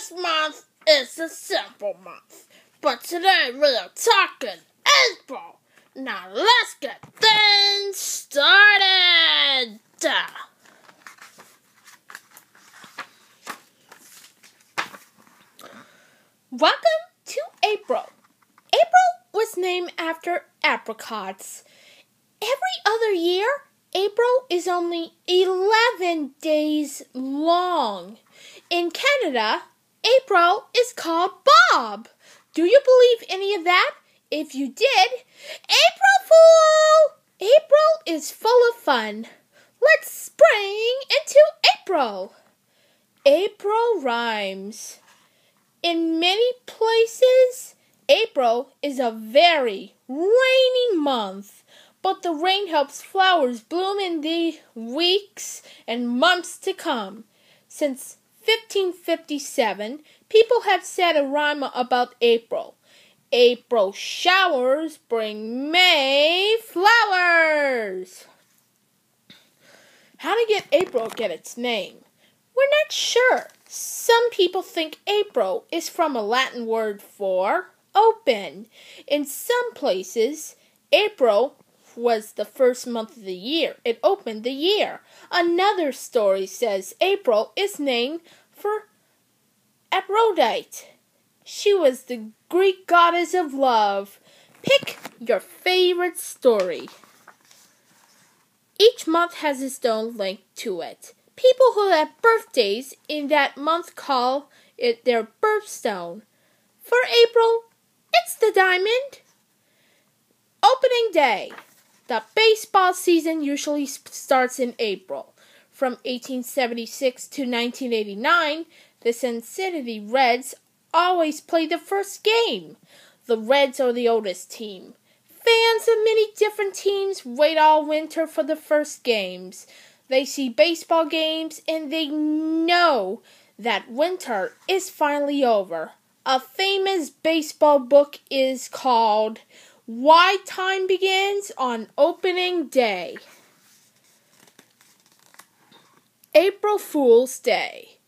This month is a simple month, but today we are talking April. Now let's get things started. Welcome to April. April was named after apricots. Every other year, April is only 11 days long. In Canada, April is called Bob. Do you believe any of that? If you did, April Fool! April is full of fun. Let's spring into April. April rhymes. In many places, April is a very rainy month, but the rain helps flowers bloom in the weeks and months to come. Since 1557, people have said a rhyme about April. April showers bring May flowers. How did April get its name? We're not sure. Some people think April is from a Latin word for open. In some places, April was the first month of the year. It opened the year. Another story says April is named for Aphrodite. She was the Greek goddess of love. Pick your favorite story. Each month has its own link to it. People who have birthdays in that month call it their birthstone. For April, it's the diamond. Opening day. The baseball season usually starts in April. From 1876 to 1989, the Cincinnati Reds always play the first game. The Reds are the oldest team. Fans of many different teams wait all winter for the first games. They see baseball games and they know that winter is finally over. A famous baseball book is called Why Time Begins on Opening Day. April Fool's Day.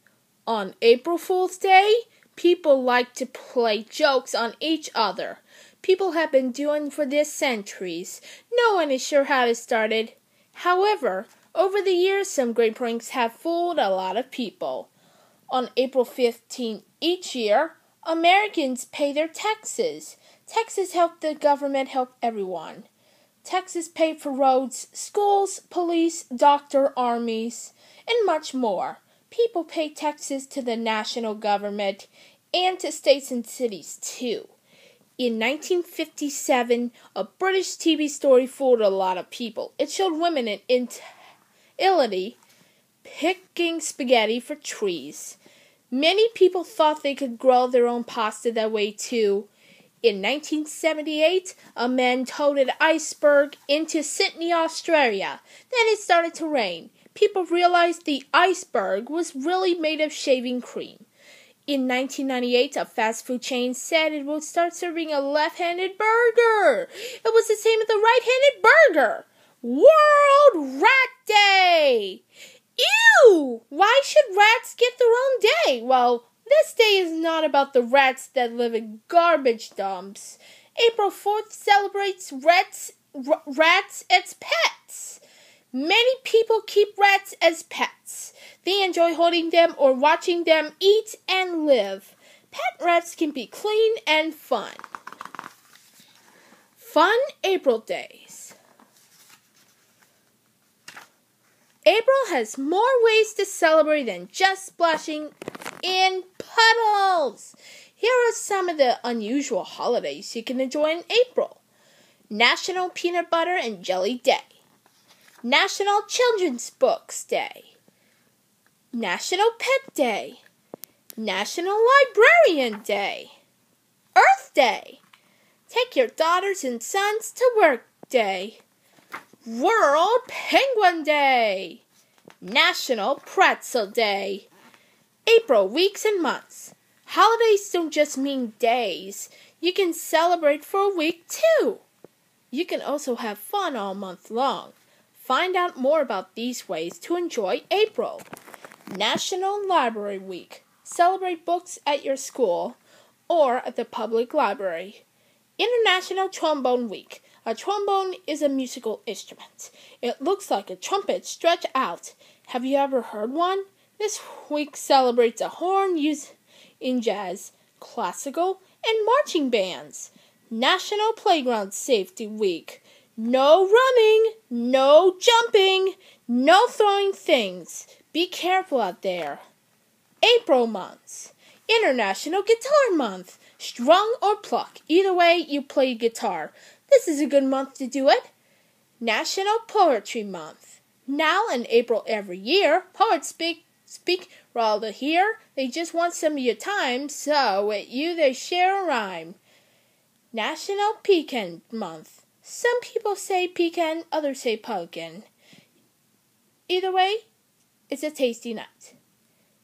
On April Fool's Day, people like to play jokes on each other. People have been doing for this centuries. No one is sure how it started. However, over the years, some great pranks have fooled a lot of people. On April 15th each year, Americans pay their taxes. Taxes help the government help everyone. Taxes pay for roads, schools, police, doctor, armies, and much more. People pay taxes to the national government and to states and cities too. In 1957, a British TV story fooled a lot of people. It showed women in Italy picking spaghetti for trees. Many people thought they could grow their own pasta that way too. In 1978, a man towed an iceberg into Sydney, Australia. Then it started to rain. People realized the iceberg was really made of shaving cream. In 1998, a fast food chain said it would start serving a left-handed burger. It was the same as the right-handed burger. World Rat Day! Ew! Why should rats get their own day? Well, this day is not about the rats that live in garbage dumps. April 4th celebrates rats as pets. Many people keep rats as pets. They enjoy holding them or watching them eat and live. Pet rats can be clean and fun. Fun April days. April has more ways to celebrate than just splashing in puddles. Here are some of the unusual holidays you can enjoy in April. National Peanut Butter and Jelly Day. National Children's Books Day. National Pet Day. National Librarian Day. Earth Day. Take your daughters and sons to work day. World Penguin Day. National Pretzel Day. April weeks and months. Holidays don't just mean days. You can celebrate for a week too. You can also have fun all month long. Find out more about these ways to enjoy April. National Library Week. Celebrate books at your school or at the public library. International Trombone Week. A trombone is a musical instrument. It looks like a trumpet stretched out. Have you ever heard one? This week celebrates a horn used in jazz, classical, and marching bands. National Playground Safety Week. No running, no jumping, no throwing things. Be careful out there. April months. International Guitar Month. Strum or pluck. Either way, you play guitar. This is a good month to do it. National Poetry Month. Now in April every year, poets speak rather here. They just want some of your time, so with you they share a rhyme. National Pecan Month. Some people say pecan, others say pumpkin. Either way, it's a tasty nut.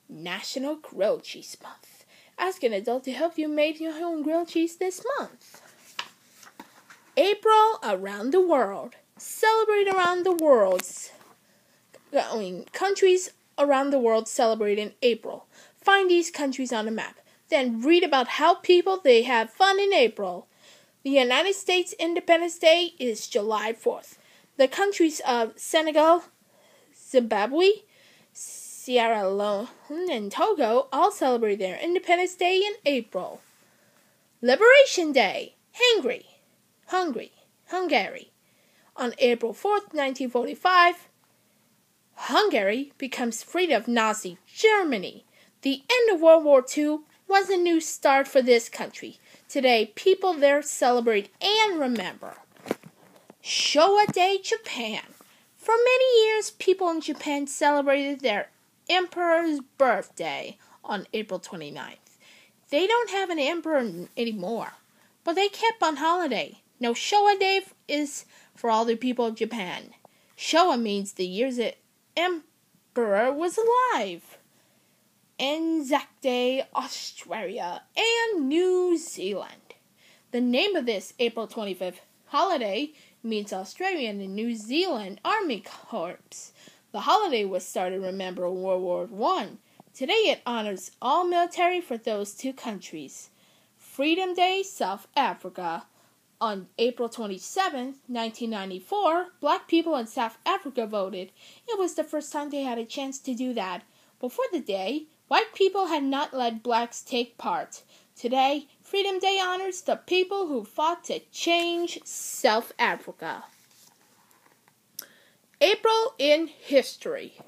National Grilled Cheese Month. Ask an adult to help you make your own grilled cheese this month. April around the world. Celebrate around the world. Countries around the world celebrate in April. Find these countries on a map. Then read about how they have fun in April. The United States Independence Day is July 4th. The countries of Senegal, Zimbabwe, Sierra Leone, and Togo all celebrate their Independence Day in April. Liberation Day, Hungary. On April 4th, 1945, Hungary becomes free of Nazi Germany. The end of World War II was a new start for this country. Today, people there celebrate and remember. Showa Day, Japan. For many years, people in Japan celebrated their emperor's birthday on April 29th. They don't have an emperor anymore, but they kept on holiday. Now, Showa Day is for all the people of Japan. Showa means the years the emperor was alive. Anzac Day, Australia, and New Zealand. The name of this April 25th holiday means Australian and New Zealand Army Corps. The holiday was started to remember World War I. Today it honors all military for those two countries. Freedom Day, South Africa. On April 27, 1994, black people in South Africa voted. It was the first time they had a chance to do that. Before the day, white people had not let blacks take part. Today, Freedom Day honors the people who fought to change South Africa. April in history.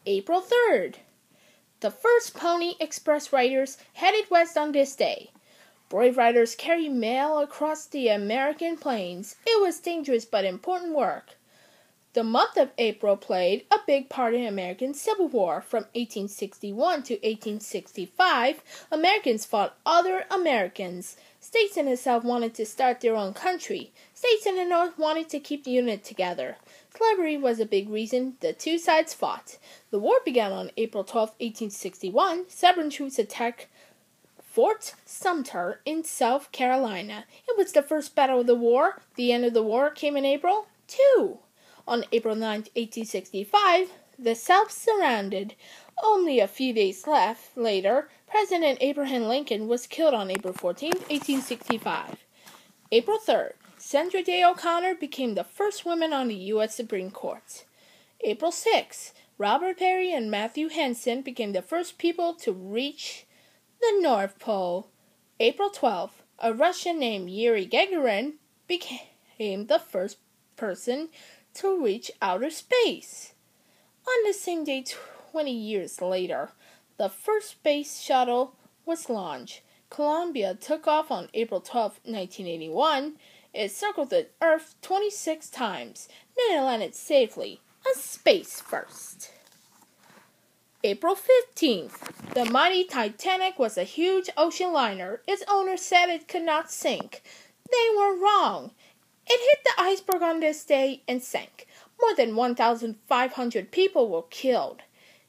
April 3rd. The first Pony Express riders headed west on this day. Brave riders carried mail across the American plains. It was dangerous but important work. The month of April played a big part in American Civil War. From 1861 to 1865, Americans fought other Americans. States in the South wanted to start their own country. States in the North wanted to keep the unit together. Slavery was a big reason the two sides fought. The war began on April 12, 1861. Southern troops attacked Fort Sumter in South Carolina. It was the first battle of the war. The end of the war came in April 2. On April 9, 1865, the South surrendered. Only a few days later, President Abraham Lincoln was killed on April 14, 1865. April 3rd, Sandra Day O'Connor became the first woman on the U.S. Supreme Court. April 6, Robert Peary and Matthew Henson became the first people to reach the North Pole. April 12, a Russian named Yuri Gagarin became the first person to reach outer space. On the same day, 20 years later, the first space shuttle was launched. Columbia took off on April 12, 1981. It circled the Earth 26 times, then it landed safely. A space first. April 15th. The mighty Titanic was a huge ocean liner. Its owner said it could not sink. They were wrong. It hit the iceberg on this day and sank. More than 1,500 people were killed.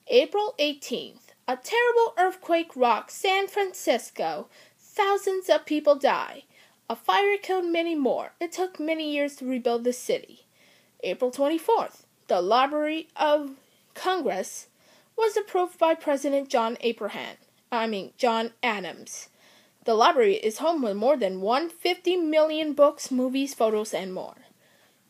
April 18th. A terrible earthquake rocked San Francisco. Thousands of people died. A fire killed many more. It took many years to rebuild the city. April 24th. The Library of Congress was approved by President John Abraham. John Adams. The library is home with more than 150 million books, movies, photos, and more.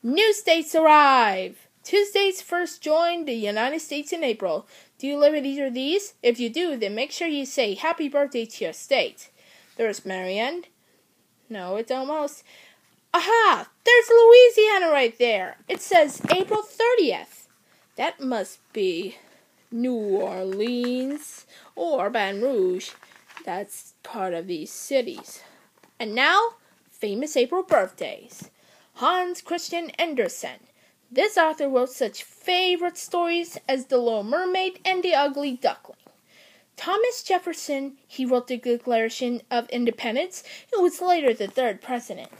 New states arrive! 2 states first joined the United States in April. Do you live in either of these? If you do, then make sure you say happy birthday to your state. There's Marianne. No, it's almost. Aha! There's Louisiana right there. It says April 30th. That must be New Orleans or Baton Rouge. That's part of these cities. And now, famous April birthdays. Hans Christian Andersen. This author wrote such favorite stories as The Little Mermaid and The Ugly Duckling. Thomas Jefferson, he wrote the Declaration of Independence, who was later the 3rd president.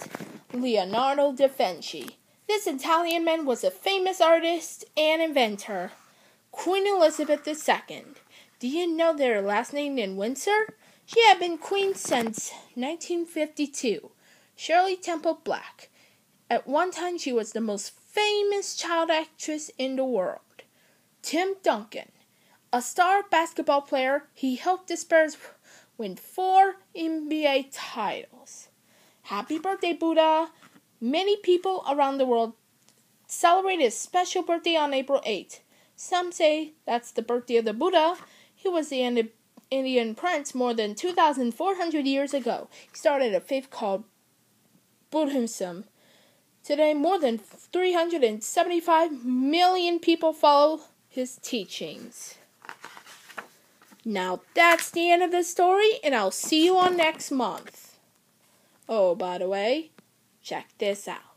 Leonardo da Vinci. This Italian man was a famous artist and inventor. Queen Elizabeth II. Do you know their last name in Windsor? She had been queen since 1952. Shirley Temple Black. At one time, she was the most famous child actress in the world. Tim Duncan. A star basketball player, he helped the Spurs win 4 NBA titles. Happy birthday, Buddha! Many people around the world celebrate his special birthday on April 8th. Some say that's the birthday of the Buddha. He was the Indian prince more than 2,400 years ago. He started a faith called Buddhism. Today, more than 375 million people follow his teachings. Now that's the end of the story, and I'll see you on next month. Oh, by the way, check this out.